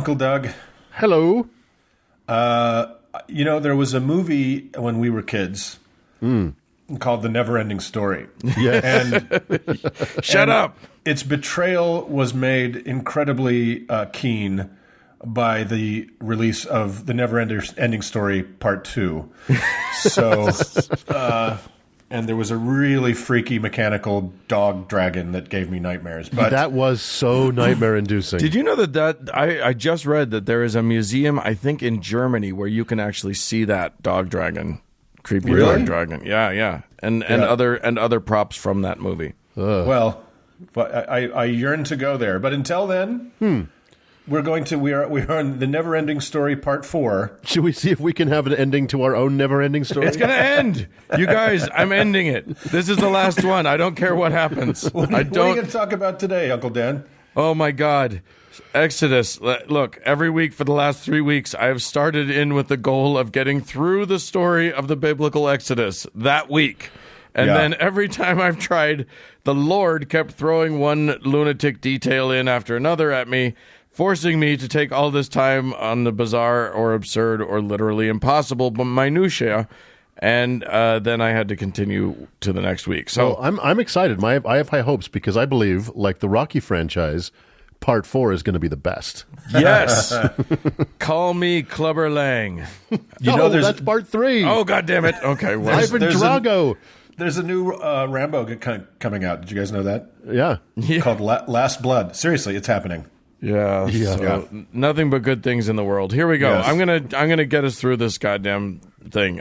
Uncle Doug. Hello. There was a movie when we were kids called The Never-Ending Story. Yes. And Shut up. Its betrayal was made incredibly keen by the release of The Never-Ending Story Part 2. So, and there was a really freaky mechanical dog dragon that gave me nightmares. But that was so nightmare-inducing. Did you know that I just read that there is a museum, I think in Germany, where you can actually see that dog dragon, creepy dog dragon. Yeah, and other props from that movie. Well, I yearn to go there. But until then, we are on The Never-Ending Story Part 4. Should we see if we can have an ending to our own never-ending story? It's going to end. You guys, I'm ending it. This is the last one. I don't care what happens. What are you going to talk about today, Uncle Dan? Oh, my God. Exodus. Look, every week for the last 3 weeks, I have started in with the goal of getting through the story of the biblical Exodus that week. And then every time I've tried, the Lord kept throwing one lunatic detail in after another at me, forcing me to take all this time on the bizarre or absurd or literally impossible minutiae, and then I had to continue to the next week. So I'm excited. I have high hopes because I believe, like the Rocky franchise, Part 4 is going to be the best. Yes. Call me Clubber Lang. That's Part 3. Oh, God damn it. Okay. Well, Ivan Drago. There's a new Rambo coming out. Did you guys know that? Yeah. Called Last Blood. Seriously, it's happening. Yeah. So nothing but good things in the world. Here we go. Yes. I'm gonna get us through this goddamn thing.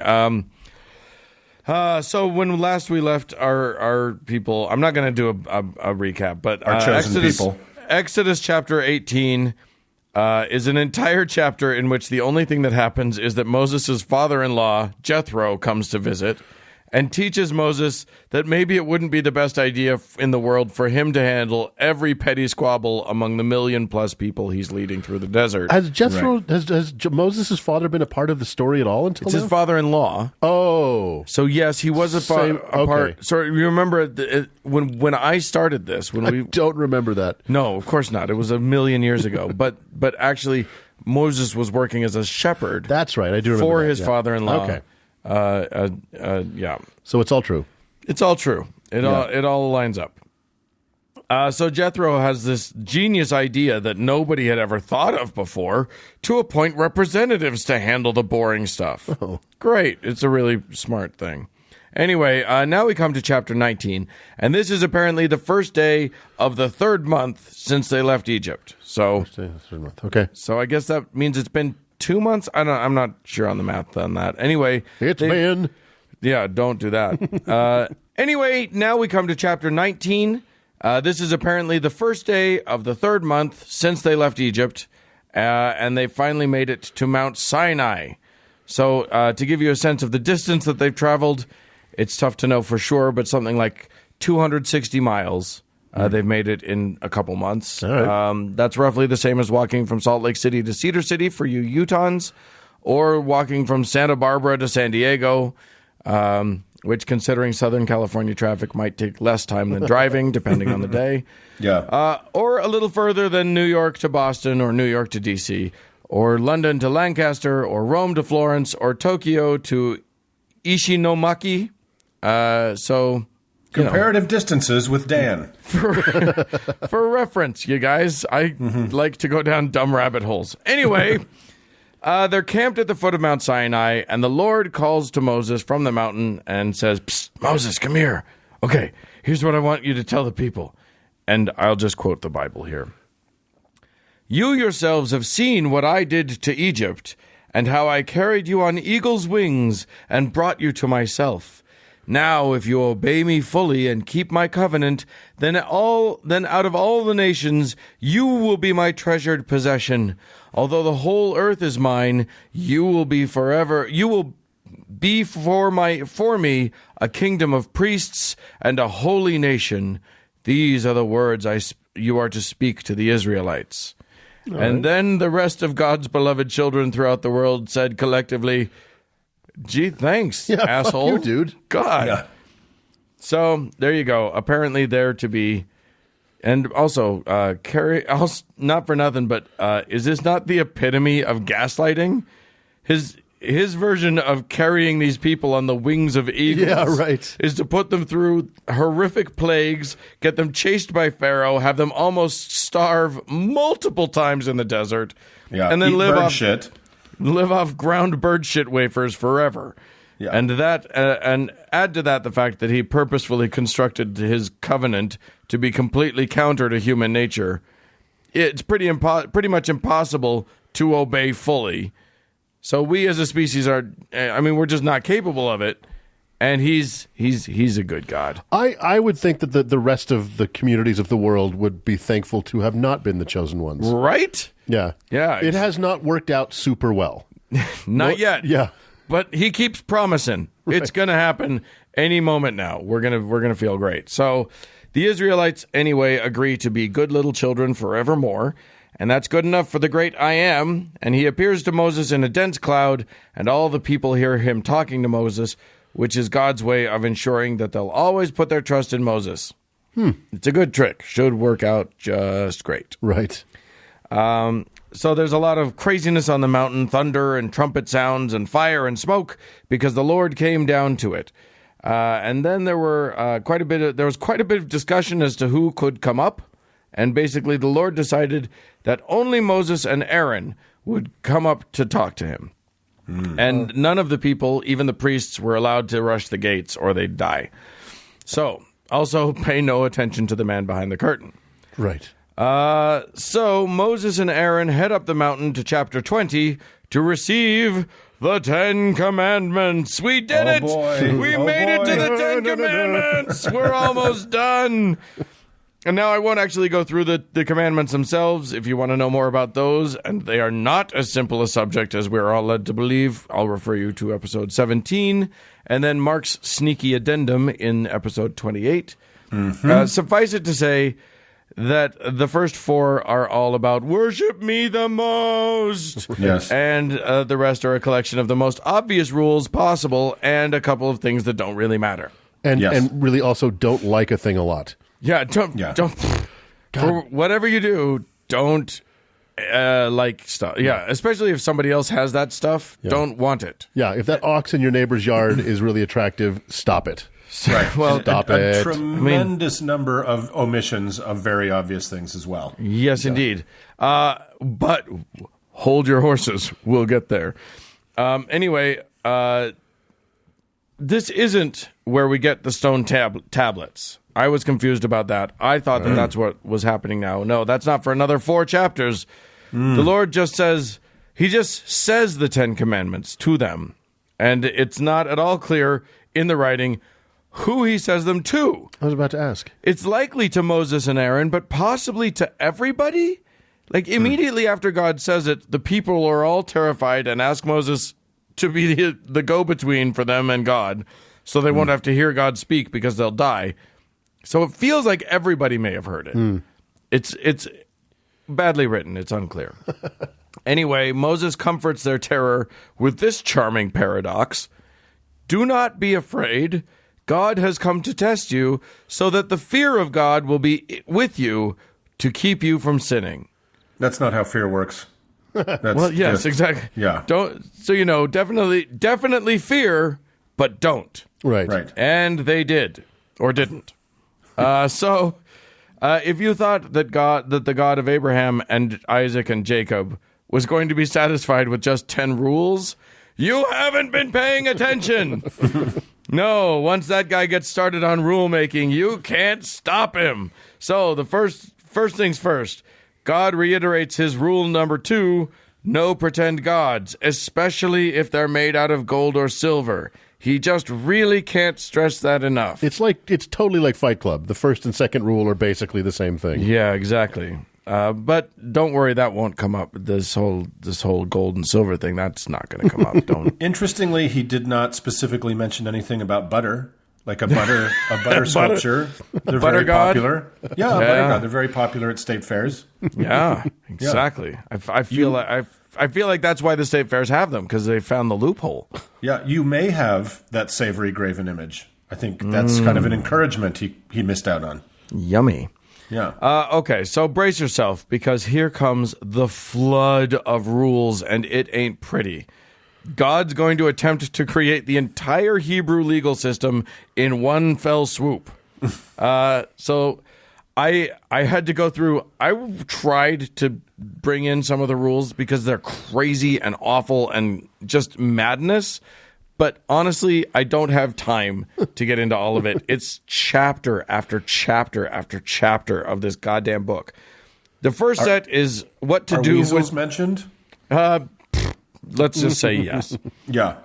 So when last we left our people, I'm not gonna do a recap, but our chosen people. Exodus chapter 18 is an entire chapter in which the only thing that happens is that Moses' father-in-law Jethro comes to visit and teaches Moses that maybe it wouldn't be the best idea in the world for him to handle every petty squabble among the 1 million+ people he's leading through the desert. Has Jethro, has Moses' father been a part of the story at all until It's now? his father-in-law. Oh. So yes, he was a part. So you remember when I started this? When I don't remember that. No, of course not. It was 1 million years ago. But actually, Moses was working as a shepherd. That's right. I do remember for that, his father-in-law. Okay. Yeah. So it's all true. It's all true. It all lines up. So Jethro has this genius idea that nobody had ever thought of before to appoint representatives to handle the boring stuff. Oh. Great. It's a really smart thing. Anyway, now we come to chapter 19, and this is apparently the first day of the 3rd month since they left Egypt. So, okay. So I guess that means it's been 2 months. I'm not sure on the math on that. Anyway, Yeah, don't do that. Anyway, now we come to chapter 19. This is apparently the first day of the 3rd month since they left Egypt, and they finally made it to Mount Sinai. So to give you a sense of the distance that they've traveled, it's tough to know for sure, but something like 260 miles. They've made it in a couple months. All right. That's roughly the same as walking from Salt Lake City to Cedar City for you Utahns, or walking from Santa Barbara to San Diego, which, considering Southern California traffic, might take less time than driving, depending on the day. Yeah. Or a little further than New York to Boston, or New York to D.C., or London to Lancaster, or Rome to Florence, or Tokyo to Ishinomaki. So... Comparative distances with Dan. For reference, you guys, I like to go down dumb rabbit holes. Anyway, they're camped at the foot of Mount Sinai, and the Lord calls to Moses from the mountain and says, "Psst, Moses, come here. Okay, here's what I want you to tell the people." And I'll just quote the Bible here. "You yourselves have seen what I did to Egypt, and how I carried you on eagle's wings and brought you to myself. Now, if you obey me fully and keep my covenant, then out of all the nations you will be my treasured possession. Although the whole earth is mine, you will be for me a kingdom of priests and a holy nation. These are the words you are to speak to the Israelites." All right. And then the rest of God's beloved children throughout the world said collectively, "Gee, thanks, asshole." Fuck you, dude. God. Yeah. So there you go. Apparently they're to be And also, not for nothing, but is this not the epitome of gaslighting? His version of carrying these people on the wings of eagles is to put them through horrific plagues, get them chased by Pharaoh, have them almost starve multiple times in the desert, and then live off ground bird shit wafers forever. Yeah. And add to that the fact that he purposefully constructed his covenant to be completely counter to human nature. It's pretty much impossible to obey fully. So we as a species we're just not capable of it. And he's a good God. I would think that the rest of the communities of the world would be thankful to have not been the chosen ones. Right? Yeah. Yeah. It has not worked out super well. Not yet. Yeah. But he keeps promising it's going to happen any moment now. We're gonna feel great. So the Israelites anyway agree to be good little children forevermore, and that's good enough for the great I Am. And he appears to Moses in a dense cloud, and all the people hear him talking to Moses, which is God's way of ensuring that they'll always put their trust in Moses. It's a good trick. Should work out just great. Right. So there's a lot of craziness on the mountain, thunder and trumpet sounds and fire and smoke, because the Lord came down to it. And then there was quite a bit of discussion as to who could come up. And basically the Lord decided that only Moses and Aaron would come up to talk to him. And none of the people, even the priests, were allowed to rush the gates or they'd die. So also pay no attention to the man behind the curtain. Right. So Moses and Aaron head up the mountain to chapter 20 to receive the 10 Commandments. We did it! Boy. We made it to the 10 Commandments! We're almost done! And now I won't actually go through the commandments themselves. If you want to know more about those, and they are not as simple a subject as we're all led to believe, I'll refer you to episode 17, and then Mark's sneaky addendum in episode 28. Suffice it to say that the first 4 are all about worship me the most. Yes. And the rest are a collection of the most obvious rules possible and a couple of things that don't really matter. And really also don't like a thing a lot. Yeah, don't for whatever you do, don't like stuff. Yeah, especially if somebody else has that stuff, don't want it. Yeah, if that ox in your neighbor's yard is really attractive, stop it. Right. Well, stop a it. tremendous number of omissions of very obvious things as well. Yes, indeed. But hold your horses. We'll get there. Anyway, this isn't where we get the stone tablets. I was confused about that. I thought that that's what was happening now. No, that's not for another 4 chapters. The Lord just says the 10 Commandments to them. And it's not at all clear in the writing who he says them to. I was about to ask. It's likely to Moses and Aaron, but possibly to everybody? Like, immediately after God says it, the people are all terrified and ask Moses to be the go-between for them and God, so they won't have to hear God speak because they'll die. So it feels like everybody may have heard it. It's badly written. It's unclear. Anyway, Moses comforts their terror with this charming paradox. Do not be afraid. God has come to test you so that the fear of God will be with you to keep you from sinning. That's not how fear works. Well, yes, exactly. Yeah. Definitely fear, but don't. Right. And they did, or didn't. So if you thought that the God of Abraham and Isaac and Jacob was going to be satisfied with just 10 rules, you haven't been paying attention. No, once that guy gets started on rule making, you can't stop him. So the first things first, God reiterates his rule number 2, no pretend gods, especially if they're made out of gold or silver. He just really can't stress that enough. It's totally like Fight Club. The first and second rule are basically the same thing. Yeah, exactly. But don't worry, that won't come up. This whole gold and silver thing, that's not going to come up. Don't. Interestingly, he did not specifically mention anything about butter, like a butter sculpture. They're very popular. Yeah, a butter god. They're very popular at state fairs. Yeah, exactly. I feel like that's why the state fairs have them, because they found the loophole. Yeah, you may have that savory graven image. I think that's kind of an encouragement he missed out on. Yummy. Yeah. Okay, so brace yourself, because here comes the flood of rules, and it ain't pretty. God's going to attempt to create the entire Hebrew legal system in one fell swoop. So I had to go through. I tried to bring in some of the rules because they're crazy and awful and just madness. But honestly, I don't have time to get into all of it. It's chapter after chapter after chapter of this goddamn book. The first set is what to do with mentioned. Let's just say yes. Yeah.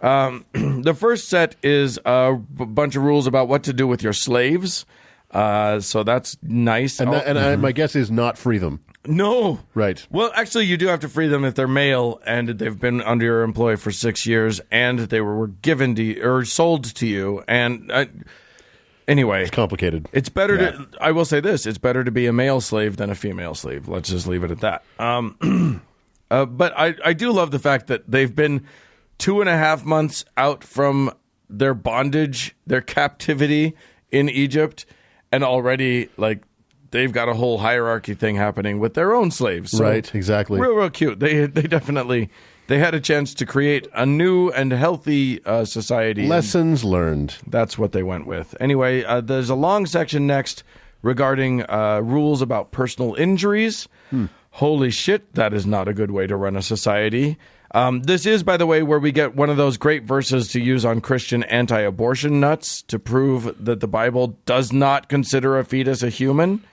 The first set is a bunch of rules about what to do with your slaves. So that's nice. And my guess is not free them. No. Right. Well, actually, you do have to free them if they're male and they've been under your employ for 6 years and they were given to you or sold to you. And anyway, it's complicated. It's better to. I will say this: it's better to be a male slave than a female slave. Let's just leave it at that. But I do love the fact that they've been 2.5 months out from their bondage, their captivity in Egypt, and already they've got a whole hierarchy thing happening with their own slaves. So right, exactly. Real cute. They definitely had a chance to create a new and healthy society. Lessons learned. That's what they went with. Anyway, there's a long section next regarding rules about personal injuries. Holy shit, that is not a good way to run a society. This is, by the way, where we get one of those great verses to use on Christian anti-abortion nuts to prove that the Bible does not consider a fetus a human.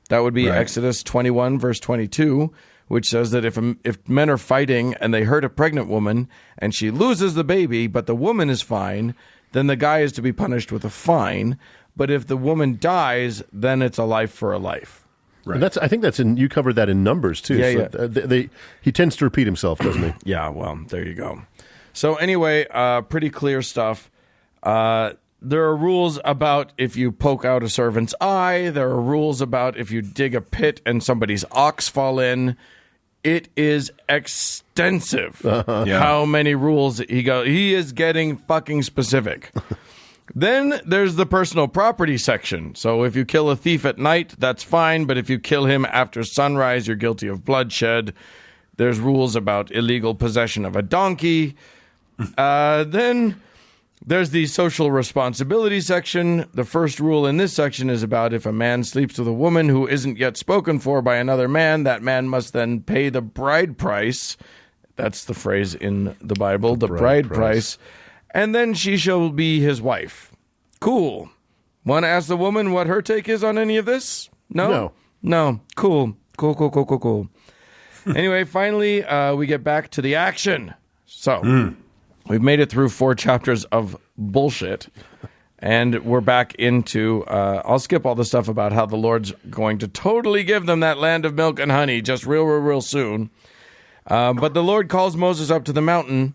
That would be Exodus 21, verse 22, which says that if men are fighting and they hurt a pregnant woman and she loses the baby, but the woman is fine, then the guy is to be punished with a fine. But if the woman dies, then it's a life for a life. Right. And I think that's you covered that in Numbers too. Yeah, so he tends to repeat himself, doesn't he? Yeah, well, there you go. So anyway, pretty clear stuff. There are rules about if you poke out a servant's eye. There are rules about if you dig a pit and somebody's ox fall in. It is extensive. How many rules he is getting fucking specific. Then there's the personal property section. So if you kill a thief at night, that's fine. But if you kill him after sunrise, you're guilty of bloodshed. There's rules about illegal possession of a donkey. Then there's the social responsibility section. The first rule in this section is about if a man sleeps with a woman who isn't yet spoken for by another man, that man must then pay the bride price. That's the phrase in the Bible, the bride price. And then she shall be his wife. Cool. Want to ask the woman what her take is on any of this? No. Cool. Anyway, finally, we get back to the action. So, we've made it through 4 chapters of bullshit, and we're back into, I'll skip all the stuff about how the Lord's going to totally give them that land of milk and honey just real soon. But the Lord calls Moses up to the mountain.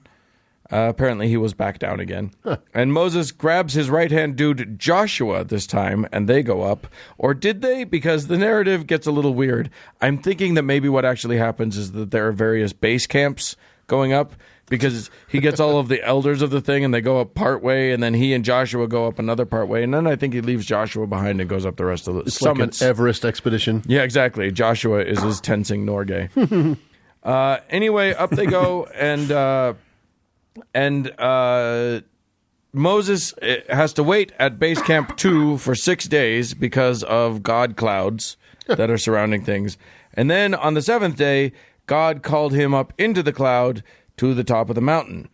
Apparently he was back down again. And Moses grabs his right-hand dude, Joshua, this time, and they go up. Or did they? Because the narrative gets a little weird. I'm thinking that maybe what actually happens is that there are various base camps going up, because he gets all of the elders of the thing, and they go up part way, and then he and Joshua go up another part way, and then I think he leaves Joshua behind and goes up the rest of the summits. Like an Everest expedition. Yeah, exactly. Joshua is his Tenzing Norgay. Anyway, up they go, and Moses has to wait at base camp 2 for 6 days because of God clouds that are surrounding things. And then on the 7th day, God called him up into the cloud to the top of the mountain,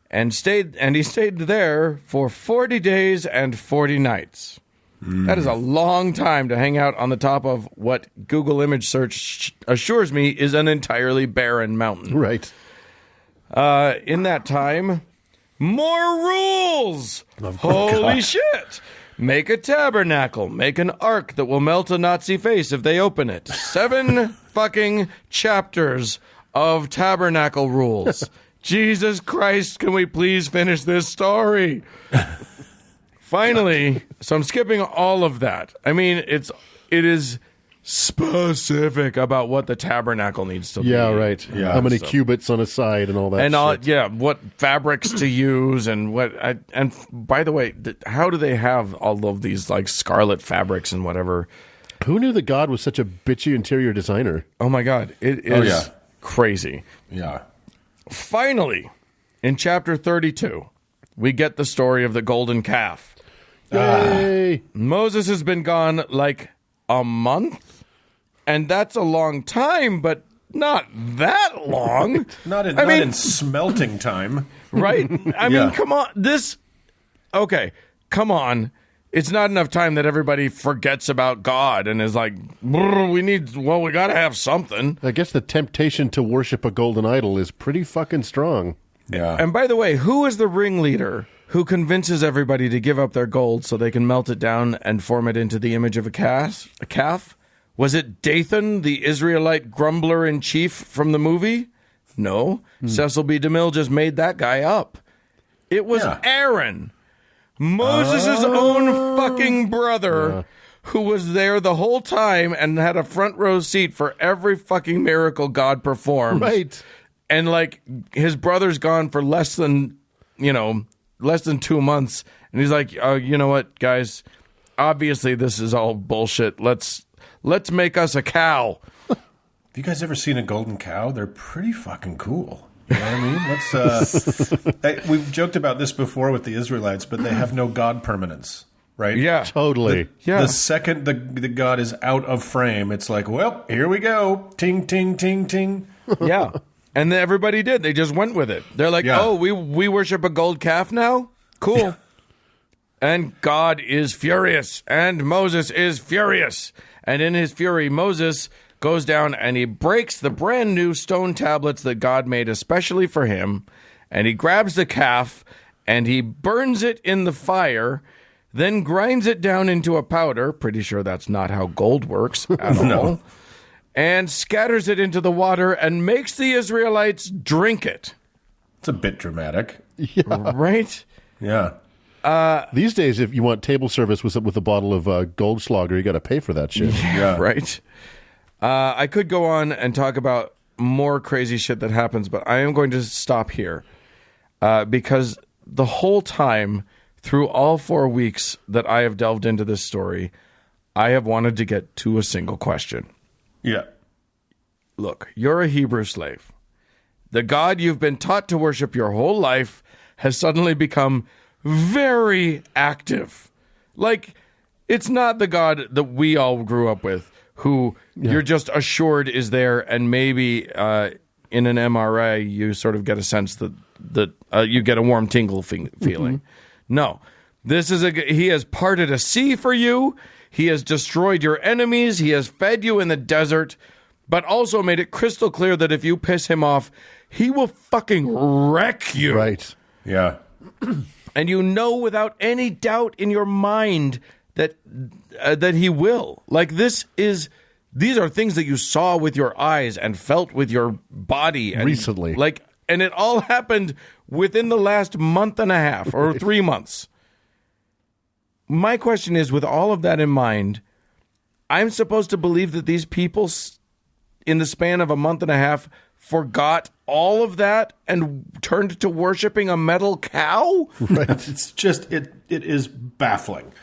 and he stayed there for 40 days and 40 nights. That is a long time to hang out on the top of what Google image search assures me is an entirely barren mountain. Right. In that time, more rules. Holy shit. Make a tabernacle. Make an ark that will melt a Nazi face if they open it. 7 fucking chapters of tabernacle rules. Jesus Christ, can we please finish this story? Finally, so I'm skipping all of that. I mean, it is specific about what the tabernacle needs to be. Yeah, right. Yeah. How many cubits on a side and all that shit. What fabrics to use and what. And by the way, how do they have all of these like scarlet fabrics and whatever? Who knew that God was such a bitchy interior designer? Oh my God, it is crazy. Yeah. Finally, in chapter 32, we get the story of the golden calf. Yay! Moses has been gone like a month, and that's a long time, but not that long. Not in smelting time. Right? I mean, come on. Come on. It's not enough time that everybody forgets about God and is like, we got to have something. I guess the temptation to worship a golden idol is pretty fucking strong. Yeah. And by the way, who is the ringleader who convinces everybody to give up their gold so they can melt it down and form it into the image of a calf? Was it Dathan, the Israelite grumbler-in-chief from the movie? No. Cecil B. DeMille just made that guy up. It was Aaron, Moses' own fucking brother, who was there the whole time and had a front row seat for every fucking miracle God performed. Right. And like his brother's gone for less than 2 months. And he's like, oh, you know what, guys? Obviously, this is all bullshit. Let's make us a cow. Have you guys ever seen a golden cow? They're pretty fucking cool. You know what I mean? We've joked about this before with the Israelites, but they have no God permanence, right? Yeah. Totally. The second the God is out of frame, it's like, well, here we go. Ting, ting, ting, ting. Yeah. And then everybody did. They just went with it. They're like, oh, we worship a gold calf now? Cool. And God is furious. And Moses is furious. And in his fury, Moses goes down and he breaks the brand new stone tablets that God made especially for him. And he grabs the calf and he burns it in the fire, then grinds it down into a powder. Pretty sure that's not how gold works at all. And scatters it into the water and makes the Israelites drink it. It's a bit dramatic. Yeah. Right? Yeah. These days, if you want table service with a bottle of Goldschlager, you got to pay for that shit. Yeah. Right? I could go on and talk about more crazy shit that happens, but I am going to stop here because the whole time through all 4 weeks that I have delved into this story, I have wanted to get to a single question. Yeah. Look, you're a Hebrew slave. The God you've been taught to worship your whole life has suddenly become very active. Like, it's not the God that we all grew up with, who you're just assured is there, and maybe in an MRI you sort of get a sense that you get a warm tingle feeling. No. This is he has parted a sea for you. He has destroyed your enemies. He has fed you in the desert, but also made it crystal clear that if you piss him off, he will fucking wreck you. Right. Yeah. And you know without any doubt in your mind that he will. Like, these are things that you saw with your eyes and felt with your body. And recently. And it all happened within the last month and a half or 3 months. My question is, with all of that in mind, I'm supposed to believe that these people in the span of a month and a half forgot all of that and turned to worshiping a metal cow? Right. It's just, it is baffling.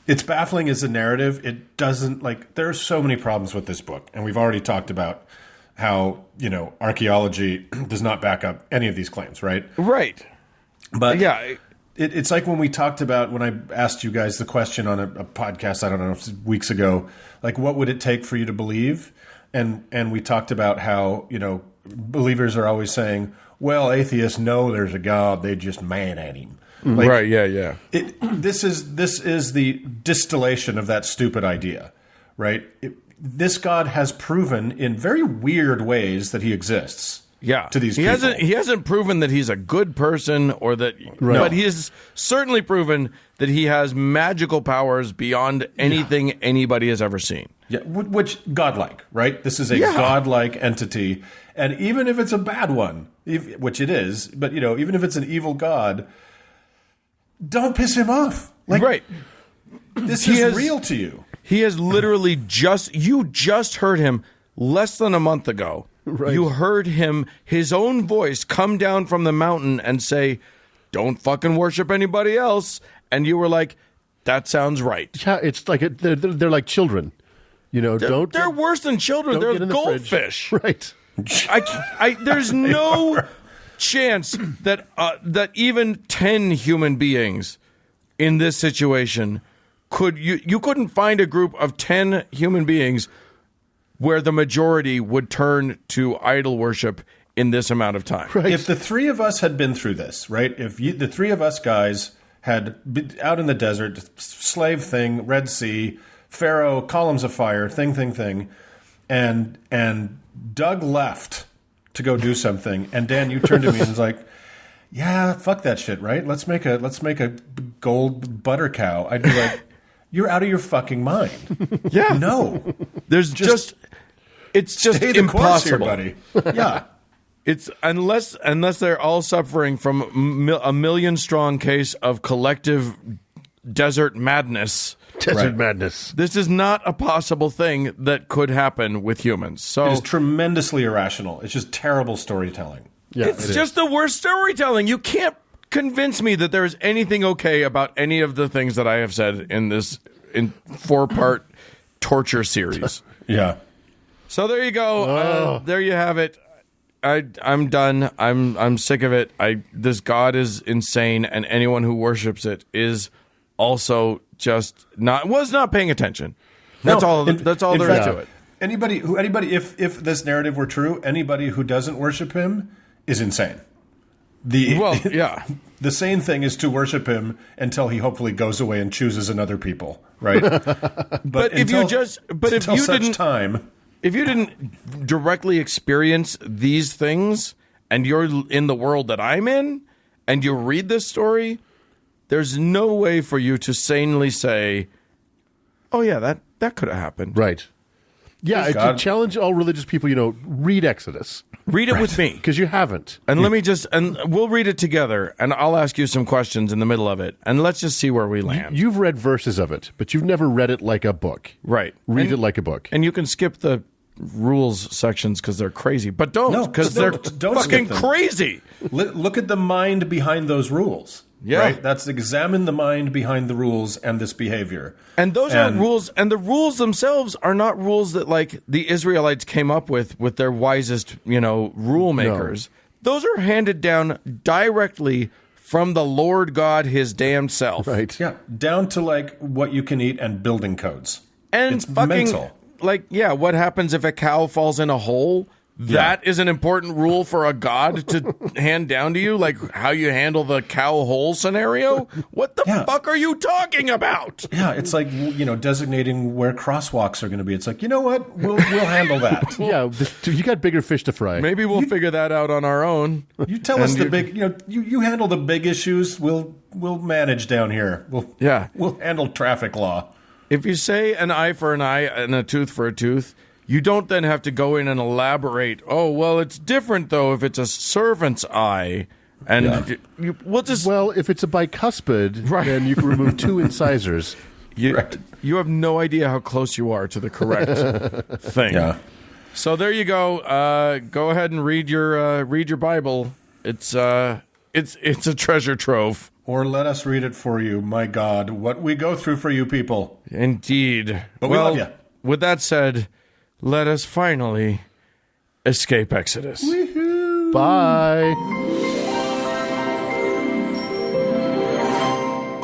It's baffling as a narrative. It doesn't, there are so many problems with this book. And we've already talked about how, archaeology does not back up any of these claims, right? Right. But yeah. It's like when we talked about, when I asked you guys the question on a podcast, I don't know, weeks ago, what would it take for you to believe? And we talked about how, believers are always saying, well, atheists know there's a God, they just mad at him. Right, yeah. This is the distillation of that stupid idea, right? This God has proven in very weird ways that he exists. Yeah, to these people. He hasn't proven that he's a good person or that, but he has certainly proven that he has magical powers beyond anything anybody has ever seen. Yeah, which godlike, right? This is a godlike entity, and even if it's a bad one, which it is, but even if it's an evil god, don't piss him off. Right, this is real to you. He has literally you just heard him less than a month ago. Right. You heard his own voice come down from the mountain and say, don't fucking worship anybody else. And you were like, that sounds right. Yeah, it's like they're like children. You know, They're worse than children. don't They're get in the goldfish. fridge. Right. There's no chance that that even 10 human beings in this situation you couldn't find a group of 10 human beings where the majority would turn to idol worship in this amount of time. Right. If the three of us had been through this, right? If the three of us guys had been out in the desert, slave thing, Red Sea, Pharaoh, columns of fire, thing, and Doug left to go do something, and Dan, you turned to me and was like, "Yeah, fuck that shit, right? Let's make a gold butter cow." I'd be like, "You're out of your fucking mind." Yeah. No. There's just it's just Stay the course here, impossible. buddy. Yeah. It's unless they're all suffering from a million strong case of collective desert madness. Desert madness. This is not a possible thing that could happen with humans. So It is tremendously irrational. It's just terrible storytelling. Yeah, it's just the worst storytelling. You can't convince me that there is anything okay about any of the things that I have said in this 4-part torture series. Yeah. So there you go. There you have it. I'm done. I'm sick of it. This God is insane, and anyone who worships it is also just not paying attention. That's all there is to it. Anybody, if this narrative were true, anybody who doesn't worship him is insane. Yeah. The sane thing is to worship him until he hopefully goes away and chooses another people, right? But if you didn't directly experience these things and you're in the world that I'm in and you read this story, there's no way for you to sanely say, "Oh yeah, that could have happened." Right. Yeah, to challenge all religious people, read Exodus. Read it with me. Because you haven't. And we'll read it together, and I'll ask you some questions in the middle of it, and let's just see where we land. You've read verses of it, but you've never read it like a book. Right. Read it like a book. And you can skip the rules sections because they're crazy, but don't, because they're fucking crazy. Look at the mind behind those rules. Yeah. Right? That's examine the mind behind the rules and this behavior. And those are rules, and the rules themselves are not rules that like the Israelites came up with their wisest, rule makers. No. Those are handed down directly from the Lord God, his damned self. Right. Yeah. Down to like what you can eat and building codes. And it's fucking mental. What happens if a cow falls in a hole? That is an important rule for a god to hand down to you, like how you handle the cow hole scenario. What the fuck are you talking about? Yeah, it's like designating where crosswalks are going to be. It's like, you know what, we'll handle that. Yeah, you got bigger fish to fry. Maybe we'll figure that out on our own. You tell us the big, you handle the big issues. We'll manage down here. We'll handle traffic law. If you say an eye for an eye and a tooth for a tooth, you don't then have to go in and elaborate. Oh, well, it's different, though, if it's a servant's eye. And Well, if it's a bicuspid, then you can remove 2 incisors. You have no idea how close you are to the correct thing. Yeah. So there you go. Go ahead and read your Bible. It's a treasure trove. Or let us read it for you. My God, what we go through for you people. Indeed. But we love you. With that said, let us finally escape Exodus. Bye.